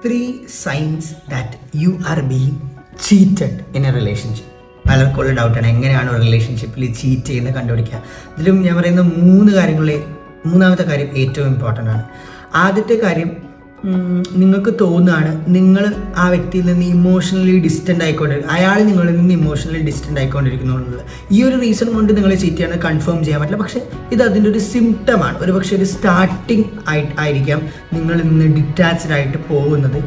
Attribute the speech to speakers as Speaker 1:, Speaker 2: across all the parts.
Speaker 1: 3 signs that you are being cheated in a relationship. പലർക്കുള്ള ഡൗട്ടാണ് എങ്ങനെയാണ് റിലേഷൻഷിപ്പിൽ cheat ചെയ്യുന്നത് കണ്ടുപിടിക്കുക. ഇതിലും ഞാൻ പറയുന്ന 3 കാര്യങ്ങളിൽ മൂന്നാമത്തെ കാര്യം ഏറ്റവും ഇമ്പോർട്ടൻ്റ് ആണ്. ആദ്യത്തെ കാര്യം, നിങ്ങൾക്ക് തോന്നുകയാണ് നിങ്ങൾ ആ വ്യക്തിയിൽ നിന്ന് ഇമോഷണലി ഡിസ്റ്റൻ്റ് ആയിക്കൊണ്ടിരിക്കും, അയാൾ നിങ്ങളിൽ നിന്ന് ഇമോഷണലി ഡിസ്റ്റൻ്റ് ആയിക്കൊണ്ടിരിക്കുന്നുള്ളത്. ഈ ഒരു റീസൺ കൊണ്ട് നിങ്ങൾ ചീറ്റ് ചെയ്യാൻ കൺഫേം ചെയ്യാൻ പറ്റില്ല. പക്ഷേ ഇത് അതിൻ്റെ ഒരു സിംറ്റമാണ്. ഒരു പക്ഷേ ഒരു സ്റ്റാർട്ടിങ് ആയിരിക്കാം നിങ്ങളിൽ നിന്ന് ഡിറ്റാച്ച്ഡ് ആയിട്ട് പോകുന്നത്.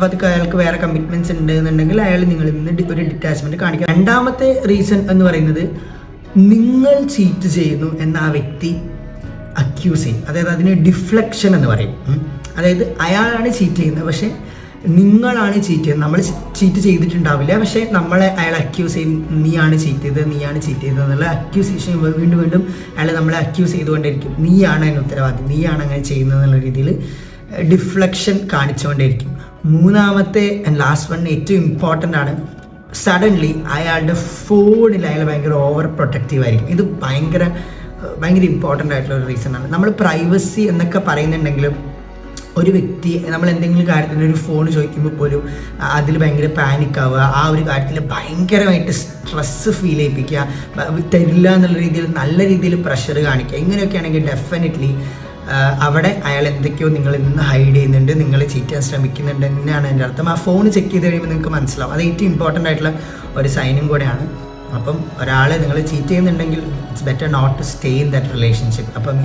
Speaker 1: പതുക്കെ അയാൾക്ക് വേറെ കമ്മിറ്റ്മെൻറ്റ്സ് ഉണ്ട് എന്നുണ്ടെങ്കിൽ അയാൾ നിങ്ങളിൽ നിന്ന് ഒരു ഡിറ്റാച്ച്മെൻറ്റ് കാണിക്കാം. രണ്ടാമത്തെ റീസൺ എന്ന് പറയുന്നത്, നിങ്ങൾ ചീറ്റ് ചെയ്യുന്നു എന്ന ആ വ്യക്തി അക്യൂസ് ചെയ്യും. അതായത് അതിന് ഡിഫ്ലക്ഷൻ എന്ന് പറയും. അതായത് അയാളാണ് ചീറ്റ് ചെയ്യുന്നത്, പക്ഷേ നിങ്ങളാണ് ചീറ്റ് ചെയ്യുന്നത്. നമ്മൾ ചീറ്റ് ചെയ്തിട്ടുണ്ടാവില്ല, പക്ഷേ നമ്മളെ അയാൾ അക്യൂസ് ചെയ്യും, നീയാണ് ചീറ്റ് ചെയ്തത് എന്നുള്ള അക്യൂസേഷൻ വീണ്ടും വീണ്ടും അയാൾ നമ്മളെ അക്യൂസ് ചെയ്തുകൊണ്ടിരിക്കും. നീയാണ് അതിന് ഉത്തരവാദി, നീയാണ് അങ്ങനെ ചെയ്യുന്നത് എന്നുള്ള രീതിയിൽ ഡിഫ്ലക്ഷൻ കാണിച്ചുകൊണ്ടേയിരിക്കും. മൂന്നാമത്തെ ആൻഡ് ലാസ്റ്റ് വൺ ഏറ്റവും ഇമ്പോർട്ടൻ്റ് ആണ്. സഡൻലി അയാളുടെ ഫോണിൽ അയാൾ ഭയങ്കര ഓവർ പ്രൊട്ടക്റ്റീവ് ആയിരിക്കും. ഇത് ഭയങ്കര ഇമ്പോർട്ടൻ്റ് ആയിട്ടുള്ള ഒരു റീസൺ ആണ്. നമ്മൾ പ്രൈവസി എന്നൊക്കെ പറയുന്നുണ്ടെങ്കിലും ഒരു വ്യക്തി നമ്മൾ എന്തെങ്കിലും കാര്യത്തിന് ഒരു ഫോൺ ചോദിക്കുമ്പോൾ പോലും അതിൽ ഭയങ്കര പാനിക് ആവുക, ആ ഒരു കാര്യത്തിൽ ഭയങ്കരമായിട്ട് സ്ട്രെസ്സ് ഫീൽ ചെയ്യിപ്പിക്കുക, തരില്ല എന്നുള്ള രീതിയിൽ നല്ല രീതിയിൽ പ്രഷർ കാണിക്കുക. ഇങ്ങനെയൊക്കെ ആണെങ്കിൽ ഡെഫിനറ്റ്ലി അവിടെ അയാൾ എന്തൊക്കെയോ നിങ്ങളിൽ നിന്ന് ഹൈഡ് ചെയ്യുന്നുണ്ട്, നിങ്ങൾ ചീറ്റ് ചെയ്യാൻ ശ്രമിക്കുന്നുണ്ട് എന്നാണ് എൻ്റെ അർത്ഥം. ആ ഫോൺ ചെക്ക് ചെയ്ത് കഴിയുമ്പോൾ നിങ്ങൾക്ക് മനസ്സിലാവും. അത് ഏറ്റവും ഇമ്പോർട്ടൻ്റ് ആയിട്ടുള്ള ഒരു സൈനും കൂടെയാണ്. അപ്പം ഒരാളെ നിങ്ങൾ ചീറ്റ് ചെയ്യുന്നുണ്ടെങ്കിൽ it's better not to stay in that relationship. അപ്പം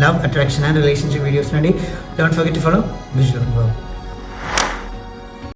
Speaker 1: ലവ്, അട്രാക്ഷൻ ആൻഡ് റിലേഷൻഷിപ്പ് വീഡിയോസിന് വേണ്ടി don't forget to follow visual.